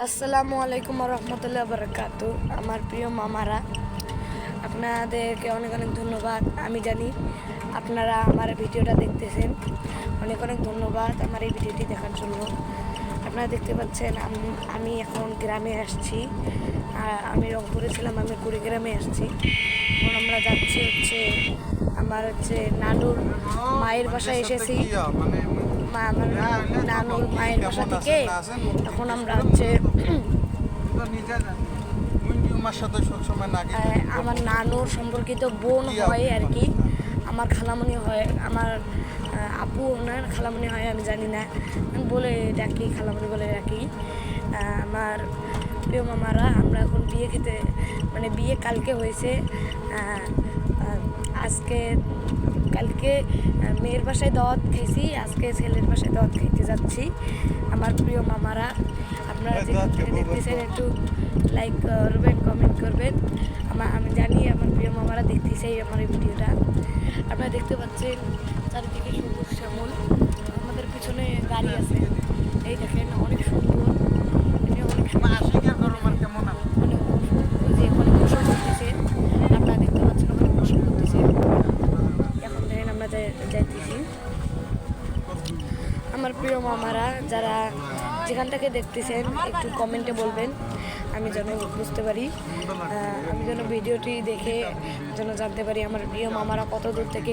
আসসালামু আলাইকুম রহমতুল্লাহ বারাকাতু। আমার প্রিয় মামারা, আপনাদেরকে অনেক অনেক ধন্যবাদ। আমি জানি আপনারা আমার ভিডিওটা দেখতেছেন, অনেক অনেক ধন্যবাদ আমার এই ভিডিওটি দেখার জন্য। আপনারা দেখতে পাচ্ছেন আমি এখন গ্রামে আসছি। আমি রংপুরে ছিলাম, আমি কুড়িগ্রামে আসছি। এখন আমরা যাচ্ছি আমার নানুর মায়ের বাসায় এসেছি। আমার নানুর মায়ের বাসা থেকে এখন আমরা আমার নানুর সম্পর্কিত বোন হয় আর কি, আমার খালামণি হয়, আমার আপু ওনার খালামণি হয়, আমি জানি না, বলে ডাকি, খালামণি বলে ডাকি। আমার প্রিয় মামারা, আমরা এখন বিয়ে খেতে বিয়ে কালকে হয়েছে। কালকে মেয়ের বাসায় দাওয়াত খেয়েছি, আজকে ছেলের বাসায় দাওয়াত খেতে যাচ্ছি। আমার প্রিয় মামারা, আপনারা যেখান থেকে দেখতেছেন একটু লাইক করবেন, কমেন্ট করবেন। আমি জানি আমার প্রিয় মামারা দেখতেছে আমার এই ভিডিওটা। আপনারা দেখতে পাচ্ছেন চারিদিকে সবুজ শ্যামল। আমাদের পিছনে গাড়ি আছে, এই দেখেন অনেক সুন্দর, আপনারা দেখতে পাচ্ছেন অনেক গোসল করতেছে। এখন দেখেন আমরা যাইতেছি। আমার প্রিয় মামারা, যারা যেখান থেকে দেখতেছেন একটু কমেন্টে বলবেন, আমি যেন বুঝতে পারি, আমি যেন ভিডিওটি দেখে যেন জানতে পারি আমার প্রিয় মামারা কত দূর থেকে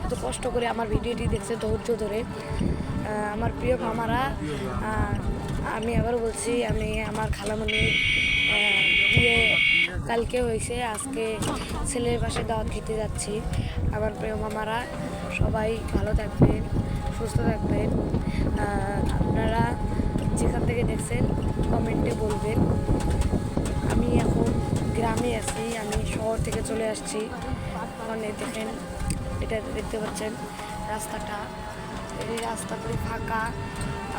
এত কষ্ট করে আমার ভিডিওটি দেখছে ধৈর্য ধরে। আমার প্রিয় মামারা, আমি আবার বলছি, আমি আমার খালামণির বিয়ে কালকে হয়েছে, আজকে ছেলের বাসায় দাওয়াত খেতে যাচ্ছি। আমার প্রিয় মামারা, সবাই ভালো থাকবেন, সুস্থ থাকবেন। আপনারা যেখান থেকে দেখছেন কমেন্টে বলবেন। আমি এখন গ্রামে আছি, আমি শহর থেকে চলে আসছি। ওখানে দেখেন, এটা দেখতে পাচ্ছেন রাস্তাটা, এই রাস্তাগুলি ফাঁকা।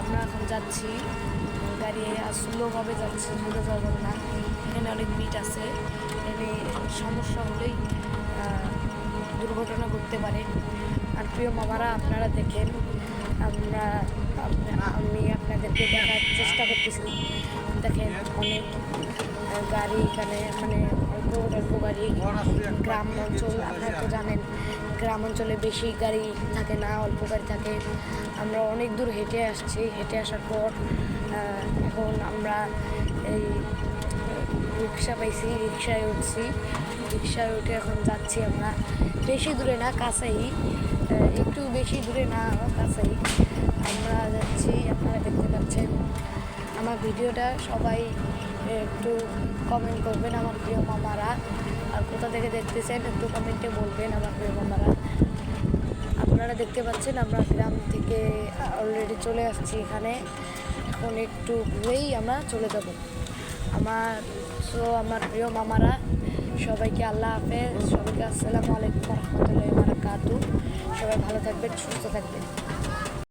আমরা এখন যাচ্ছি, গাড়ি স্লোভাবে যাচ্ছে, জোরে যাবেন না, এখানে অনেক বিট আছে, এখানে সমস্যা হলেই দুর্ঘটনা ঘটতে পারে। আর প্রিয় মামারা, আপনারা দেখেন, আমি আপনাদেরকে দেখার চেষ্টা করতেছি। দেখেন অনেক গাড়ি এখানে, অল্প অল্প গাড়ি। গ্রাম অঞ্চল, আপনারা তো জানেন গ্রাম অঞ্চলে বেশি গাড়ি থাকে না, অল্প গাড়ি থাকে। আমরা অনেক দূর হেঁটে আসছি, হেঁটে আসার পর এখন আমরা এই রিক্সা পাইছি, রিক্সায় উঠছি, রিক্সায় উঠে এখন যাচ্ছি। আমরা বেশি দূরে না, কাছেই, একটু বেশি দূরে না, কাছেই আমরা যাচ্ছি। আপনারা দেখতে পাচ্ছেন আমার ভিডিওটা, সবাই একটু কমেন্ট করবেন আমার প্রিয় মামারা। আর কোথা থেকে দেখতেছেন একটু কমেন্টে বলবেন আমার প্রিয় মামারা। আপনারা দেখতে পাচ্ছেন আমরা গ্রাম থেকে অলরেডি চলে আসছি এখানে। এখন একটু ঘুরেই আমরা চলে যাব। আমার প্রিয় মামারা, সবাইকে আল্লাহ হাফেজ, সবাইকে আসসালামু আলাইকুম রহমতুল্লাহি বারাকাতু। সবাই ভালো থাকবেন, সুস্থ থাকবেন।